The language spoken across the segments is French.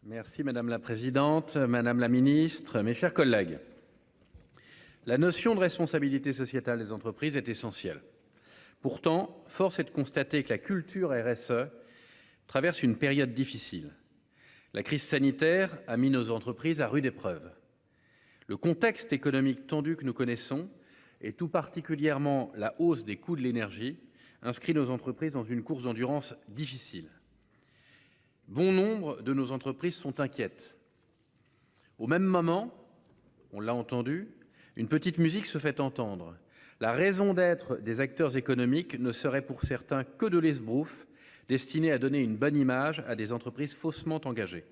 Merci madame la présidente, madame la ministre, mes chers collègues. La notion de responsabilité sociétale des entreprises est essentielle. Pourtant, force est de constater que la culture RSE traverse une période difficile. La crise sanitaire a mis nos entreprises à rude épreuve. Le contexte économique tendu que nous connaissons, et tout particulièrement la hausse des coûts de l'énergie, inscrit nos entreprises dans une course d'endurance difficile. Bon nombre de nos entreprises sont inquiètes. Au même moment, on l'a entendu, une petite musique se fait entendre. La raison d'être des acteurs économiques ne serait pour certains que de l'esbrouffe, destiné à donner une bonne image à des entreprises faussement engagées.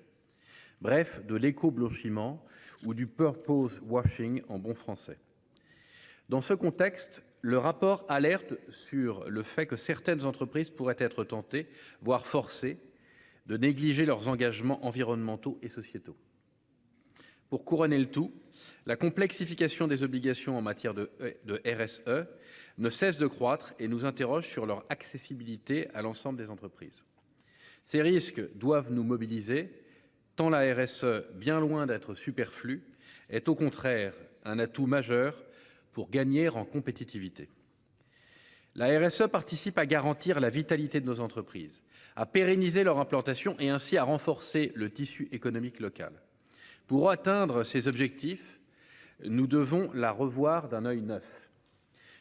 Bref, de l'éco-blanchiment ou du purpose washing en bon français. Dans ce contexte, le rapport alerte sur le fait que certaines entreprises pourraient être tentées, voire forcées, de négliger leurs engagements environnementaux et sociétaux. Pour couronner le tout, la complexification des obligations en matière de RSE ne cesse de croître et nous interroge sur leur accessibilité à l'ensemble des entreprises. Ces risques doivent nous mobiliser, tant la RSE, bien loin d'être superflue, est au contraire un atout majeur pour gagner en compétitivité. La RSE participe à garantir la vitalité de nos entreprises, à pérenniser leur implantation et ainsi à renforcer le tissu économique local. Pour atteindre ces objectifs, nous devons la revoir d'un œil neuf,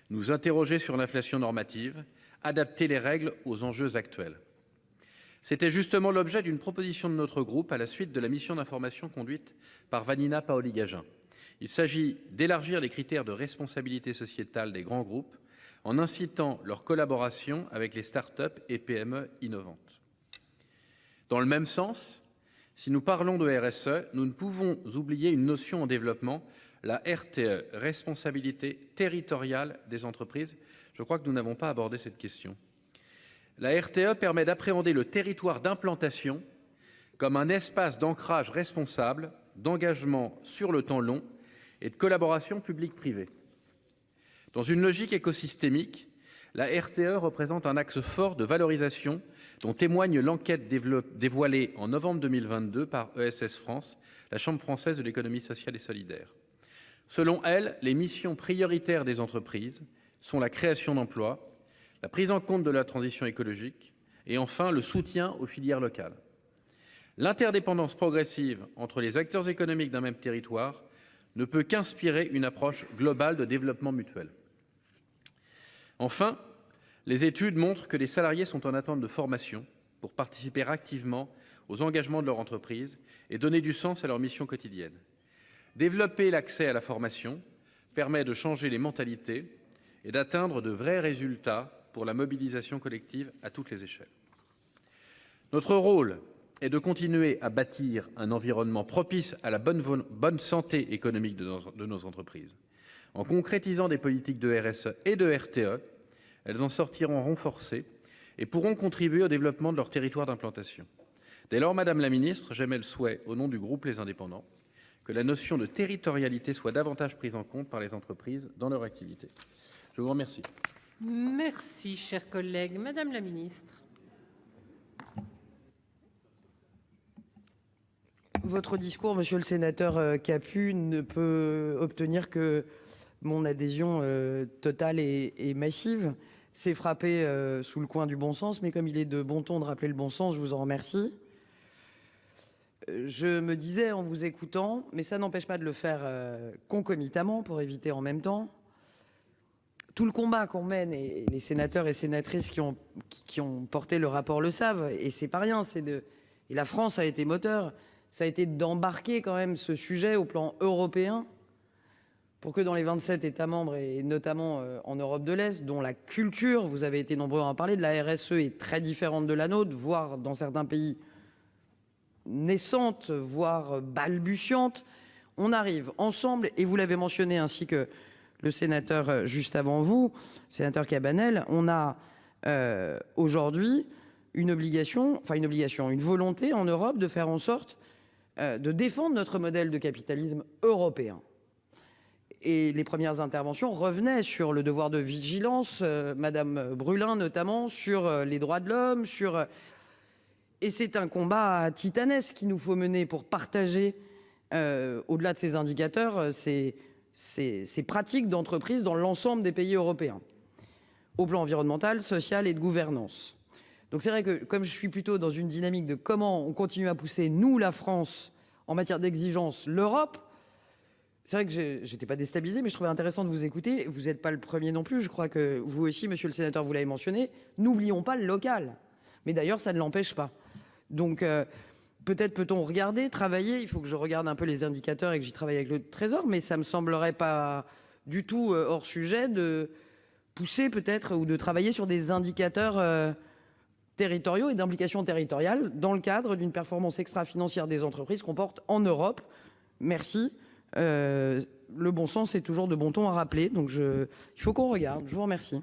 nous interroger sur l'inflation normative, adapter les règles aux enjeux actuels. C'était justement l'objet d'une proposition de notre groupe à la suite de la mission d'information conduite par Vanina Paoli-Gagin. Il s'agit d'élargir les critères de responsabilité sociétale des grands groupes en incitant leur collaboration avec les start-up et PME innovantes. Dans le même sens, si nous parlons de RSE, nous ne pouvons oublier une notion en développement, la RTE, responsabilité territoriale des entreprises. Je crois que nous n'avons pas abordé cette question. La RTE permet d'appréhender le territoire d'implantation comme un espace d'ancrage responsable, d'engagement sur le temps long et de collaboration publique-privée. Dans une logique écosystémique, la RTE représente un axe fort de valorisation dont témoigne l'enquête dévoilée en novembre 2022 par ESS France, la Chambre française de l'économie sociale et solidaire. Selon elle, les missions prioritaires des entreprises sont la création d'emplois, la prise en compte de la transition écologique et enfin le soutien aux filières locales. L'interdépendance progressive entre les acteurs économiques d'un même territoire ne peut qu'inspirer une approche globale de développement mutuel. Enfin, les études montrent que les salariés sont en attente de formation pour participer activement aux engagements de leur entreprise et donner du sens à leur mission quotidienne. Développer l'accès à la formation permet de changer les mentalités et d'atteindre de vrais résultats pour la mobilisation collective à toutes les échelles. Notre rôle est de continuer à bâtir un environnement propice à la bonne santé économique de nos entreprises. En concrétisant des politiques de RSE et de RTE, elles en sortiront renforcées et pourront contribuer au développement de leur territoire d'implantation. Dès lors, Madame la Ministre, j'émets le souhait, au nom du groupe Les Indépendants, que la notion de territorialité soit davantage prise en compte par les entreprises dans leur activité. Je vous remercie. Merci, cher collègue. Madame la Ministre. Votre discours, monsieur le sénateur Capu, ne peut obtenir que mon adhésion totale et massive. C'est frappé sous le coin du bon sens, mais comme il est de bon ton de rappeler le bon sens, je vous en remercie. Je me disais en vous écoutant, mais ça n'empêche pas de le faire concomitamment pour éviter en même temps. Tout le combat qu'on mène, et les sénateurs et sénatrices qui ont porté le rapport le savent, et c'est pas rien, et la France a été moteur, ça a été d'embarquer quand même ce sujet au plan européen pour que dans les 27 États membres et notamment en Europe de l'Est, dont la culture, vous avez été nombreux à en parler, de la RSE est très différente de la nôtre, voire dans certains pays naissante, voire balbutiante, on arrive ensemble, et vous l'avez mentionné ainsi que le sénateur juste avant vous, sénateur Cabanel, on a aujourd'hui une volonté en Europe de faire en sorte de défendre notre modèle de capitalisme européen. Et les premières interventions revenaient sur le devoir de vigilance, Madame Brulin notamment, sur les droits de l'homme, Et c'est un combat titanesque qu'il nous faut mener pour partager, au-delà de ces indicateurs, ces pratiques d'entreprise dans l'ensemble des pays européens, au plan environnemental, social et de gouvernance. Donc c'est vrai que comme je suis plutôt dans une dynamique de comment on continue à pousser, nous, la France, en matière d'exigence, l'Europe, c'est vrai que j'étais pas déstabilisé, mais je trouvais intéressant de vous écouter. Vous n'êtes pas le premier non plus. Je crois que vous aussi, monsieur le sénateur, vous l'avez mentionné. N'oublions pas le local. Mais d'ailleurs, ça ne l'empêche pas. Donc, peut-être peut-on regarder, travailler. Il faut que je regarde un peu les indicateurs et que j'y travaille avec le Trésor. Mais ça me semblerait pas du tout hors sujet de pousser peut-être ou de travailler sur des indicateurs territoriaux et d'implication territoriale dans le cadre d'une performance extra-financière des entreprises qu'on porte en Europe. Merci. Le bon sens est toujours de bon ton à rappeler. Donc il faut qu'on regarde. Je vous remercie.